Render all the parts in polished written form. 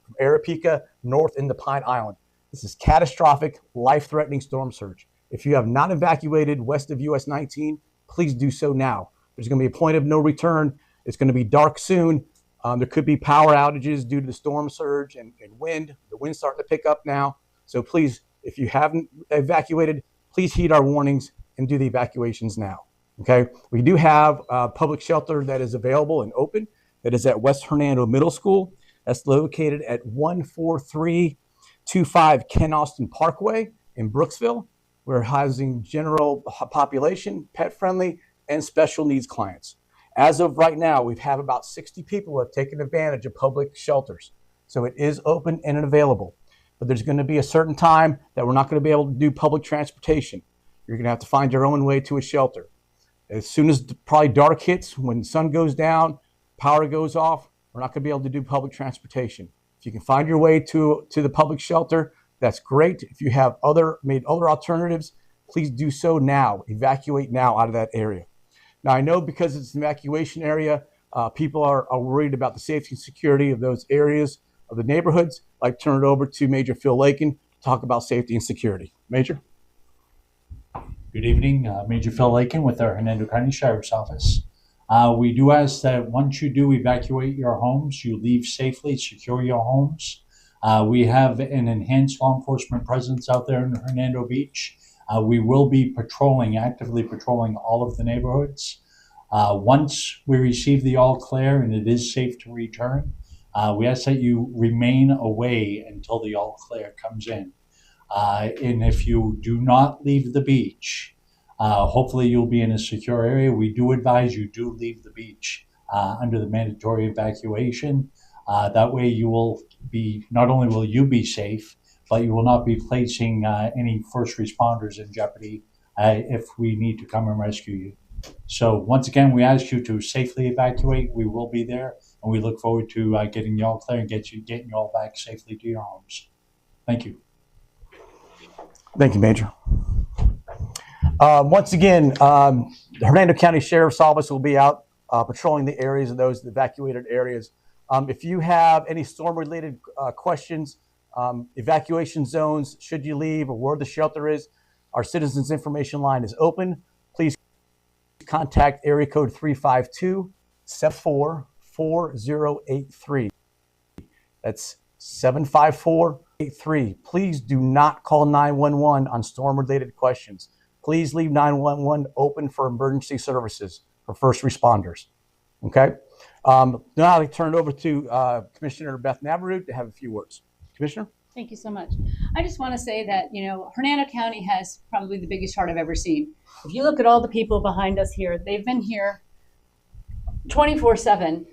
from Aripeka north into Pine Island. This is catastrophic, life-threatening storm surge. If you have not evacuated west of US 19, please do so now. There's going to be a point of no return. It's going to be dark soon. There could be power outages due to the storm surge and wind. The wind's starting to pick up now. So please, if you haven't evacuated, please heed our warnings and do the evacuations now. Okay, we do have a public shelter that is available and open. That is at West Hernando Middle School. That's located at 14325 Ken Austin Parkway in Brooksville. We're housing general population, pet-friendly, and special needs clients. As of right now, we've had about 60 people who have taken advantage of public shelters. So it is open and available. But there's going to be a certain time that we're not going to be able to do public transportation. You're going to have to find your own way to a shelter. As soon as probably dark hits, when the sun goes down, power goes off, we're not going to be able to do public transportation. If you can find your way to the public shelter, that's great. If you have made other alternatives, please do so now. Evacuate now out of that area. Now, I know because it's an evacuation area, people are worried about the safety and security of those areas of the neighborhoods. I'd like to turn it over to Major Phil Lakin to talk about safety and security. Major? Good evening, Major Phil Lakin with our Hernando County Sheriff's Office. We do ask that once you do evacuate your homes, you leave safely, secure your homes. We have an enhanced law enforcement presence out there in Hernando Beach. We will be actively patrolling all of the neighborhoods. Once we receive the all clear and it is safe to return, we ask that you remain away until the all clear comes in. And if you do not leave the beach, hopefully you'll be in a secure area. We do advise you do leave the beach under the mandatory evacuation. That way you will be, not only will you be safe, but you will not be placing any first responders in jeopardy if we need to come and rescue you. So once again, we ask you to safely evacuate. We will be there, and we look forward to getting you all clear and getting you all back safely to your homes. Thank you. Thank you, Major. Once again, the Hernando County Sheriff's Office will be out patrolling the areas of those evacuated areas. If you have any storm-related questions, evacuation zones, should you leave, or where the shelter is, our Citizens Information Line is open. Please contact area code 352-74-4083. That's 754-83. Please do not call 911 on storm-related questions. Please leave 911 open for emergency services for first responders. Okay? Now I turn it over to Commissioner Beth Navarro to have a few words. Commissioner? Thank you so much. I just want to say that, Hernando County has probably the biggest heart I've ever seen. If you look at all the people behind us here, they've been here 24/7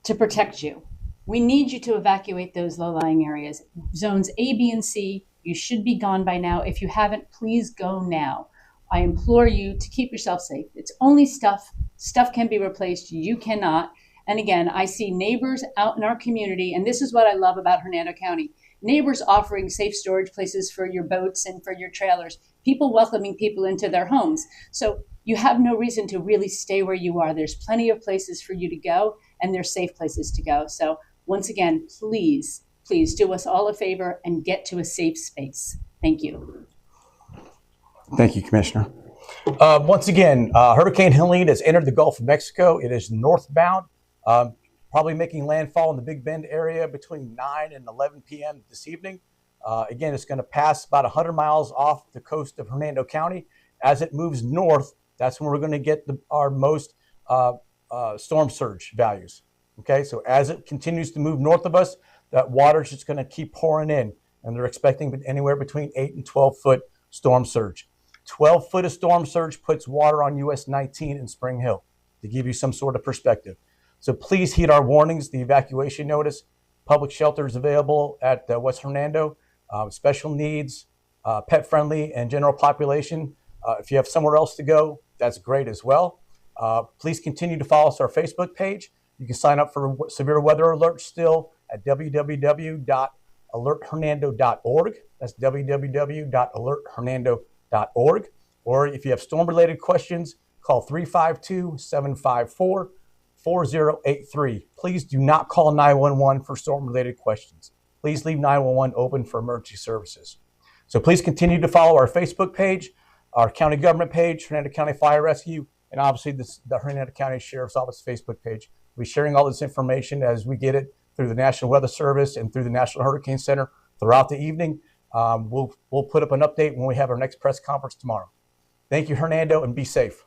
to protect you. We need you to evacuate those low-lying areas. Zones A, B, and C, you should be gone by now. If you haven't, please go now. I implore you to keep yourself safe. It's only stuff. Stuff can be replaced. You cannot. And again, I see neighbors out in our community, and this is what I love about Hernando County. Neighbors offering safe storage places for your boats and for your trailers. People welcoming people into their homes. So you have no reason to really stay where you are. There's plenty of places for you to go, and there's safe places to go. So once again, please do us all a favor and get to a safe space. Thank you. Thank you, Commissioner. Once again, Hurricane Helene has entered the Gulf of Mexico. It is northbound, probably making landfall in the Big Bend area between 9 and 11 p.m. this evening. Again, it's going to pass about 100 miles off the coast of Hernando County. As it moves north, that's when we're going to get our most storm surge values. Okay, so as it continues to move north of us, that water's just going to keep pouring in, and they're expecting anywhere between 8 and 12 foot storm surge. 12 foot of storm surge puts water on US 19 in Spring Hill, to give you some sort of perspective. So please heed our warnings, the evacuation notice. Public shelters available at West Hernando, special needs, pet friendly, and general population. If you have somewhere else to go, that's great as well. Please continue to follow us on our Facebook page. You can sign up for severe weather alerts still at www.alerthernando.org. That's www.alerthernando.org. Or if you have storm-related questions, call 352-754-4083. Please do not call 911 for storm-related questions. please leave 911 open for emergency services. So please continue to follow our Facebook page, our county government page, Hernando County Fire Rescue, and obviously the Hernando County Sheriff's Office Facebook page. We'll be sharing all this information as we get it through the National Weather Service and through the National Hurricane Center throughout the evening. We'll put up an update when we have our next press conference tomorrow. Thank you, Hernando, and be safe.